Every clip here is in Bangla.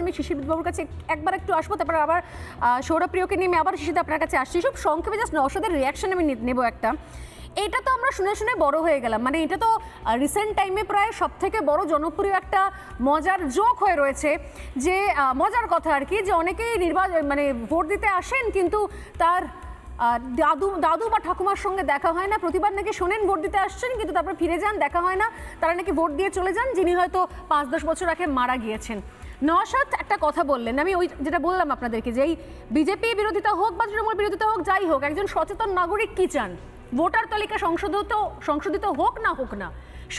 আমি শিশিরবাবুর কাছে একবার একটু আসবো, তারপর আবার সৌরপ্রিয়কে নিয়ে আবার শিশিরদা আপনার কাছে আসছি। সব সংক্ষেপে জাস্ট নওশাদের রিয়াকশন আমি নেব একটা। এটা তো আমরা শুনে শুনে বড় হয়ে গেলাম, মানে এটা তো রিসেন্ট টাইমে প্রায় সব থেকে বড় জনপ্রিয় একটা মজার জোক হয়ে রয়েছে, যে মজার কথা আর কি, যে অনেকেই মানে ভোট দিতে আসেন কিন্তু তার দাদু বা ঠাকুমার সঙ্গে দেখা হয় না। প্রতিবার নাকি শোনেন ভোট দিতে আসছেন কিন্তু তারপর ফিরে যান, দেখা হয় না, তারা নাকি ভোট দিয়ে চলে যান যিনি হয়তো 5-10 বছর আগে মারা গিয়েছেন। নওশাদ একটা কথা বললেন, আমি ওই যেটা বললাম আপনাদেরকে, যে এই বিজেপি বিরোধিতা হোক বা তৃণমূল বিরোধিতা হোক, যাই হোক, একজন সচেতন নাগরিক কি চান? ভোটার তালিকা সংশোধিত হোক না হোক না,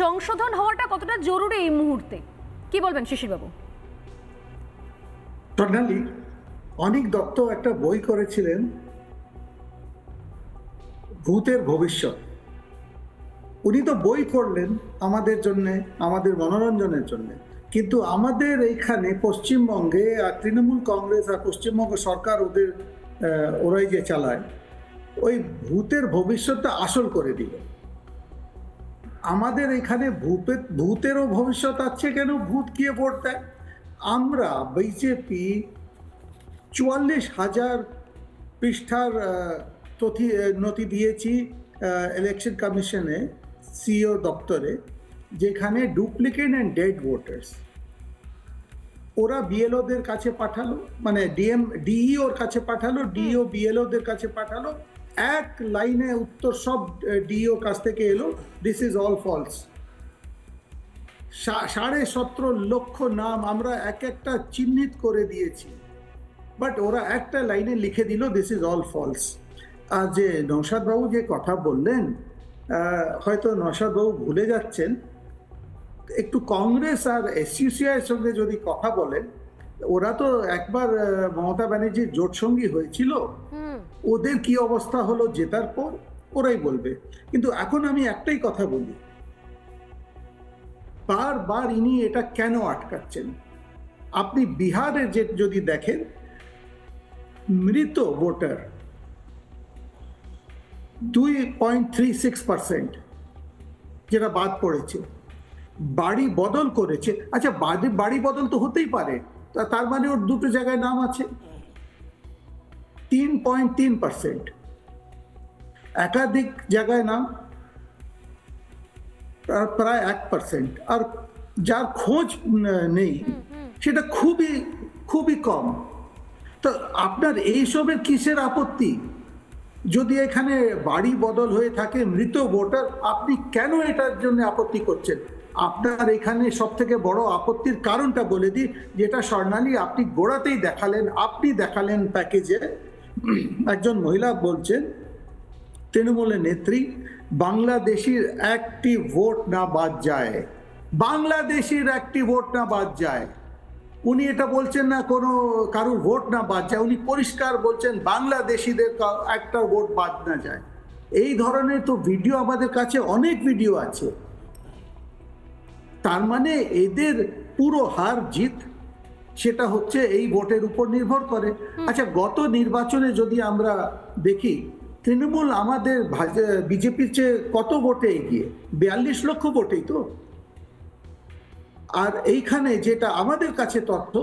সংশোধন হওয়াটা কতটা জরুরি এই মুহূর্তে, কি বলবেন শিশিরবাবু? স্বর্ণালী, অনিক দত্ত একটা বই করেছিলেন ভূতের ভবিষ্যৎ। উনি তো বই করলেন আমাদের জন্য, আমাদের মনোরঞ্জনের জন্য, কিন্তু আমাদের এইখানে পশ্চিমবঙ্গে আর তৃণমূল কংগ্রেস আর পশ্চিমবঙ্গ সরকার ওরাই যে চালায়, ওই ভূতের ভবিষ্যৎটা আসল করে দিল। আমাদের এখানে ভূতেরও ভবিষ্যৎ আছে কেন? ভূত গিয়ে ভোট দেয়। আমরা বিজেপি 44,000 পৃষ্ঠার নথি দিয়েছি ইলেকশন কমিশনে, সিও দপ্তরে, যেখানে ডুপ্লিকেট অ্যান্ড ডেড ভোটার্স ওরা বিএলওদের কাছে পাঠালো, মানে ডিইওর কাছে পাঠালো, ডিইও বিএলওদের কাছে পাঠালো, এক লাইনে উত্তর সব ডিইও কাছ থেকে এলো, দিস ইজ অল ফলস। 17.5 লক্ষ নাম আমরা এক একটা চিহ্নিত করে দিয়েছি, বাট ওরা একটা লাইনে লিখে দিল দিস ইজ অল ফলস। আর যে নওশাদ বাবু যে কথা বললেন, হয়তো নওশাদ বাবু ভুলে যাচ্ছেন, একটু কংগ্রেস আর এসইউসিআই এর সঙ্গে যদি কথা বলেন, ওরা তো একবার মমতা ব্যানার্জির জোটসঙ্গী হয়েছিল, ওদের কি অবস্থা হলো জেতার পর ওরাই বলবে। কিন্তু এখন আমি একটাই কথা বলি, বারবার ইনি এটা কেন আটকাচ্ছেন? আপনি বিহারের যদি দেখেন, মৃত ভোটার 2.36% যেটা বাদ পড়েছে, বাড়ি বদল করেছে। আচ্ছা, বাড়ি বদল তো হতেই পারে, তার মানে ওর দুটো জায়গায় নাম আছে। 3.3%। একাধিক জায়গায় নাম প্রায় 1%। আর যার খোঁজ নেই সেটা খুবই খুবই কম। তো আপনার এইসবের কিসের আপত্তি? যদি এখানে বাড়ি বদল হয়ে থাকে, মৃত ভোটার, আপনি কেন এটার জন্য আপত্তি করছেন? আপনার এখানে সব থেকে বড় আপত্তির কারণটা বলে দিই, যেটা স্বর্ণালী আপনি গোড়াতেই দেখালেন প্যাকেজে। একজন মহিলা বলছেন, তৃণমূলের নেত্রী, বাংলাদেশির একটি ভোট না বাদ যায়, বাংলাদেশির একটি ভোট না বাদ যায়। উনি এটা বলছেন না কোনো কারুর ভোট না বাদ যায়, উনি পরিষ্কার বলছেন বাংলাদেশিদের একটা ভোট বাদ না যায়। এই ধরনের তো ভিডিও আমাদের কাছে অনেক ভিডিও আছে। তার মানে এদের পুরো হার জিত সেটা হচ্ছে এই ভোটের উপর নির্ভর করে। আচ্ছা, গত নির্বাচনে যদি আমরা দেখি, তৃণমূল আমাদের বিজেপির চেয়ে কত ভোটে এগিয়ে? 42 লক্ষ ভোটেই তো। আর এইখানে যেটা আমাদের কাছে তথ্য,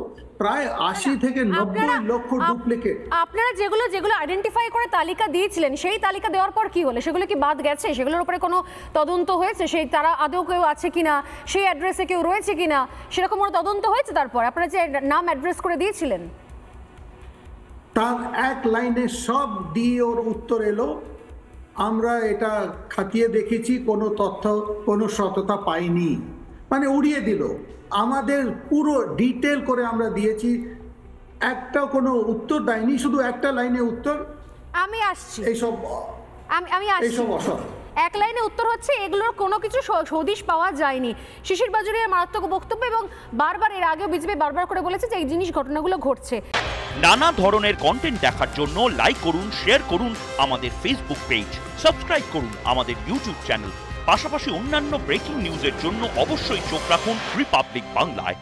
প্রায় 80 থেকে 90 লক্ষ ডুপ্লিকেট। আপনারা যেগুলো আইডেন্টিফাই করে তালিকা দিয়েছিলেন, সেই তালিকা দেওয়ার পর কি হলো? সেগুলো কি বাদ গেছে? সেগুলোর উপরে কোনো তদন্ত হয়েছে? সেই তারা আদৌ কেউ আছে কিনা, সেই অ্যাড্রেসে কেউ রয়েছে কিনা, সেরকম কোনো তদন্ত হয়েছে? তারপর আপনারা যে নাম অ্যাড্রেস করে দিয়েছিলেন, তার এক লাইনে সব ডিওর উত্তর এলো, আমরা এটা খাতিয়ে দেখেছি, কোনো তথ্য, কোনো সততা পাইনি, মানে উড়িয়ে দিল। আমাদের পুরো ডিটেল করে আমরা দিয়েছি, একটা কোনো উত্তর দেয়নি, শুধু একটা লাইনে উত্তর। আমি আসছি, আমি আসছি, অসৎ এক লাইনে উত্তর হচ্ছে, এগুলোর কোনো কিছু হদিশ পাওয়া যায়নি। শিশির বাজুরিয়ার মারাত্মক বক্তব্য, এবং বারবার এর আগেও বিজেপি বারবার করে বলেছে যে এই ঘটনাগুলো ঘটছে। নানা ধরনের কন্টেন্ট দেখার জন্য লাইক করুন, শেয়ার করুন আমাদের ফেসবুক পেজ, সাবস্ক্রাইব করুন আমাদের ইউটিউব চ্যানেল। পাশাপাশি অন্যান্য ব্রেকিং নিউজের জন্য অবশ্যই চোখ রাখুন রিপাবলিক বাংলায়।